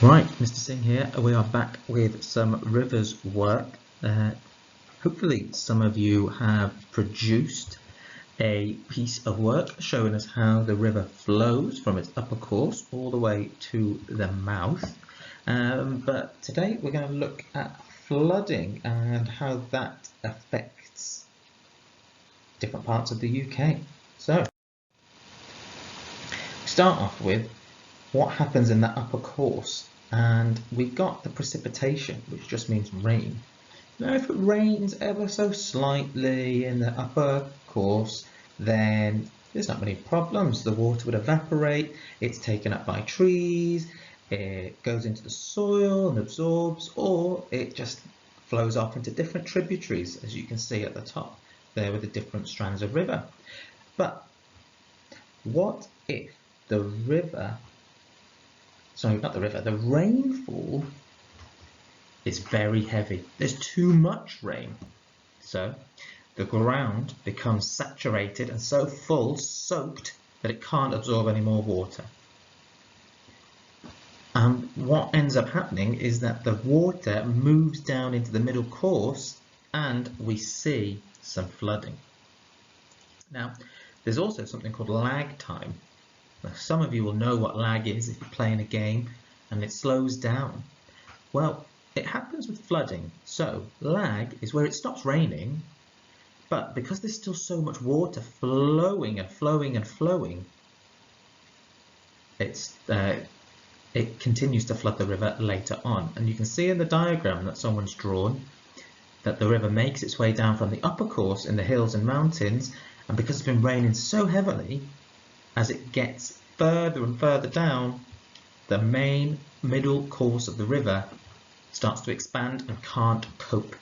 Right, Mr. Singh here. We are back with some rivers work. Hopefully some of you have produced a piece of work showing us how the river flows from its upper course all the way to the mouth. But today we're going to look at flooding and how that affects different parts of the UK. So, start off with what happens in the upper course, and we've got the precipitation, which just means rain. Now if it rains ever so slightly in the upper course, then there's not many problems. The water would evaporate, it's taken up by trees, it goes into the soil and absorbs, or it just flows off into different tributaries, as you can see at the top there with the different strands of river. But what if the rainfall is very heavy? There's too much rain. So the ground becomes saturated and so full, soaked, that it can't absorb any more water. And what ends up happening is that the water moves down into the middle course and we see some flooding. Now, there's also something called lag time. Now, some of you will know what lag is if you're playing a game and it slows down. Well, it happens with flooding. So lag is where it stops raining, but because there's still so much water flowing and flowing and flowing, it continues to flood the river later on. And you can see in the diagram that someone's drawn that the river makes its way down from the upper course in the hills and mountains, and because it's been raining so heavily, as it gets further and further down, the main middle course of the river starts to expand and can't cope.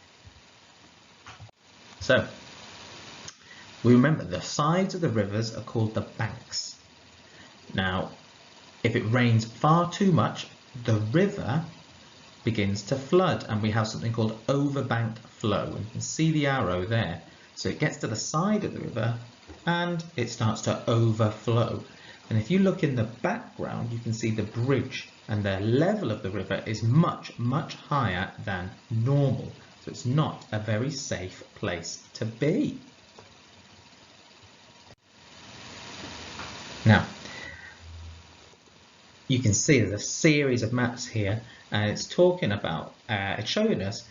So we remember the sides of the rivers are called the banks. Now, if it rains far too much, the river begins to flood, and we have something called overbank flow, and you can see the arrow there. So it gets to the side of the river and it starts to overflow. And if you look in the background, you can see the bridge, and the level of the river is much, much higher than normal. So it's not a very safe place to be. Now, you can see there's a series of maps here, and it's talking about, it's showing us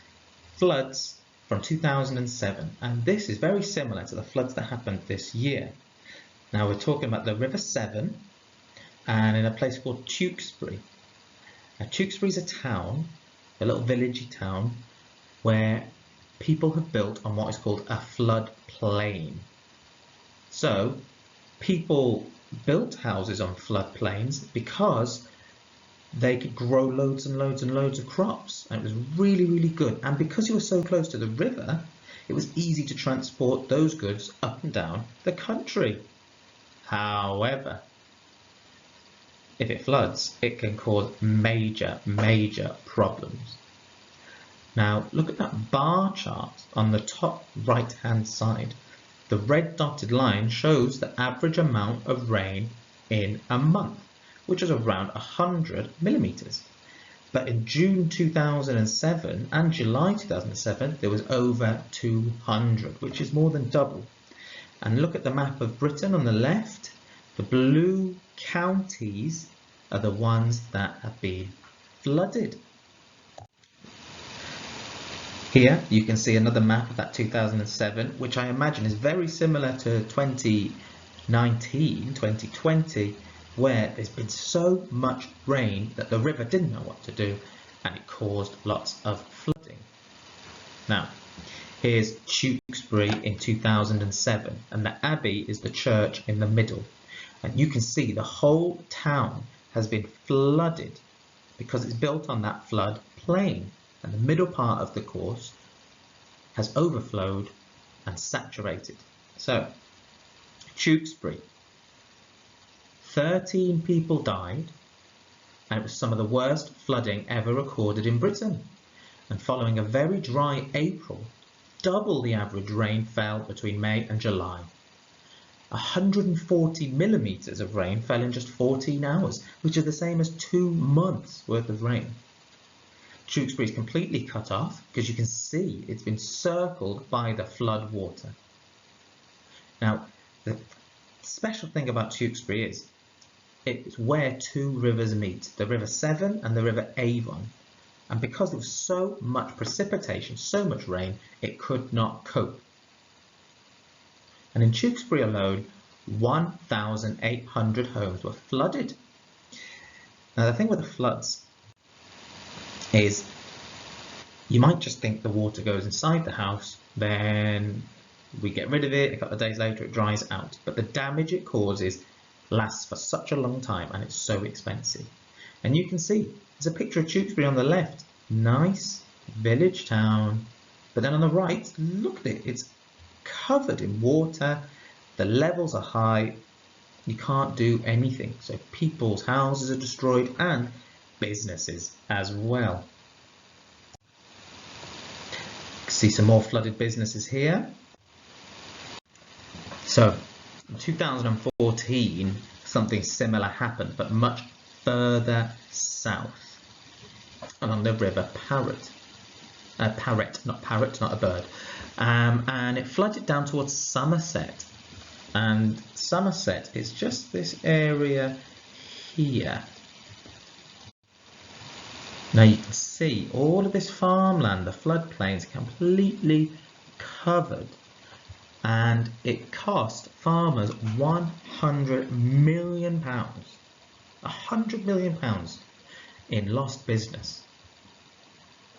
floods from 2007, and this is very similar to the floods that happened this year. Now we're talking about the River Severn and in a place called Tewkesbury. Now Tewkesbury is a town, a little villagey town, where people have built on what is called a flood plain. So people built houses on flood plains because they could grow loads and loads and loads of crops, and it was really, really good. And because you were so close to the river, it was easy to transport those goods up and down the country. However, if it floods, it can cause major, major problems. Now, look at that bar chart on the top right-hand side. The red dotted line shows the average amount of rain in a month, which is around 100 millimeters. But in June 2007 and July 2007, there was over 200, which is more than double. And look at the map of Britain on the left. The blue counties are the ones that have been flooded. Here you can see another map of that 2007, which I imagine is very similar to 2019, 2020, where there's been so much rain that the river didn't know what to do, and it caused lots of flooding. Now, here's Tewkesbury in 2007, and the Abbey is the church in the middle. And you can see the whole town has been flooded because it's built on that flood plain, and the middle part of the course has overflowed and saturated. So, Tewkesbury, 13 people died, and it was some of the worst flooding ever recorded in Britain. And following a very dry April, double the average rain fell between May and July. 140 millimetres of rain fell in just 14 hours, which is the same as 2 months worth of rain. Tewkesbury is completely cut off because you can see it's been circled by the flood water. Now, the special thing about Tewkesbury is it's where two rivers meet, the River Severn and the River Avon. And because there was so much precipitation, so much rain, it could not cope. And in Tewkesbury alone, 1,800 homes were flooded. Now the thing with the floods is you might just think the water goes inside the house, then we get rid of it, a couple of days later it dries out. But the damage it causes lasts for such a long time and it's so expensive. And you can see, there's a picture of Tewkesbury on the left, nice village town, but then on the right, look at it, it's covered in water, the levels are high, you can't do anything. So people's houses are destroyed and businesses as well. See some more flooded businesses here. So in 2014 something similar happened, but much further south along the River Parrett, not parrot, not a bird, and it flooded down towards Somerset, and Somerset is just this area here. Now you can see all of this farmland, the floodplains, completely covered, and it cost farmers £100 million, £100 million in lost business,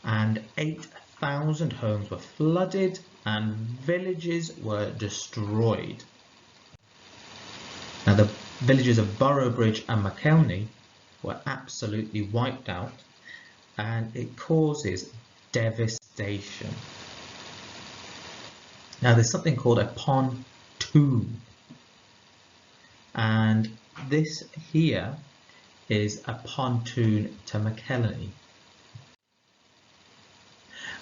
and 8,000 homes were flooded and villages were destroyed. Now the villages of Burrowbridge and McKelney were absolutely wiped out, and it causes devastation. Now there's something called a pontoon, and this here is a pontoon to McKelney.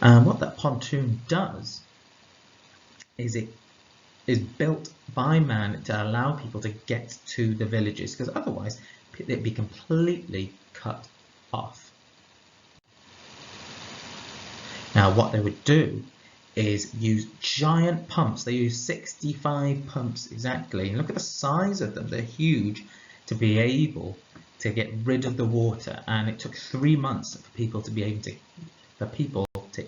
And what that pontoon does is it is built by man to allow people to get to the villages, because otherwise it'd be completely cut off. Now what they would do is use giant pumps. They use 65 pumps exactly, and look at the size of them, they're huge, to be able to get rid of the water. And it took 3 months for people to be able to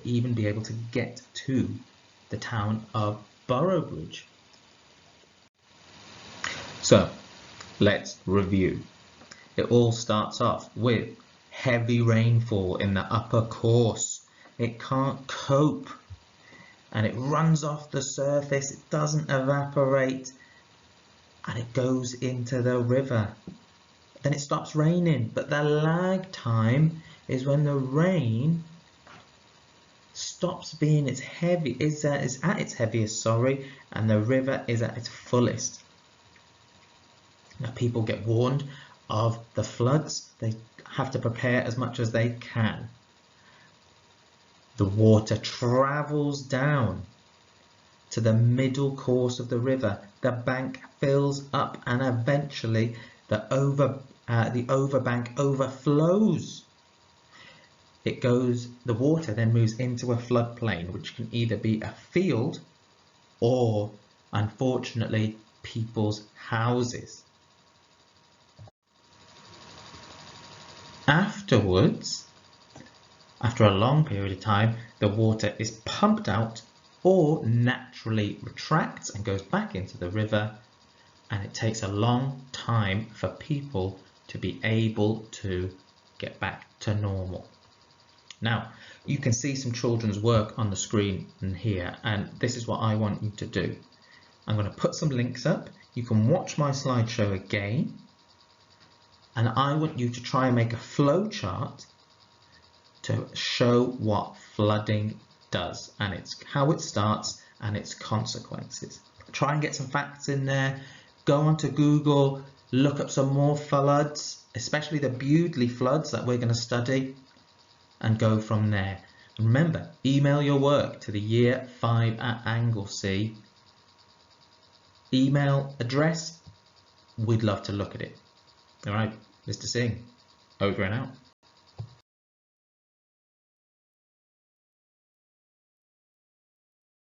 even be able to get to the town of Burrowbridge. So let's review. It all starts off with heavy rainfall in the upper course. It can't cope and it runs off the surface, it doesn't evaporate, and it goes into the river. Then it stops raining, but the lag time is when the rain stops being is at its heaviest, and the river is at its fullest. Now people get warned of the floods. They have to prepare as much as they can. The water travels down to the middle course of the river. The bank fills up and eventually the overbank overflows. The water then moves into a floodplain, which can either be a field or, unfortunately, people's houses. Afterwards, after a long period of time, the water is pumped out or naturally retracts and goes back into the river, and it takes a long time for people to be able to get back to normal. Now, you can see some children's work on the screen here, and this is what I want you to do. I'm going to put some links up. You can watch my slideshow again, and I want you to try and make a flow chart to show what flooding does, and it's how it starts and its consequences. Try and get some facts in there. Go onto Google, look up some more floods, especially the Bewdley floods that we're going to study, and go from there. And remember, email your work to the Year 5 at Anglesey email address, we'd love to look at it. All right, Mr. Singh, over and out.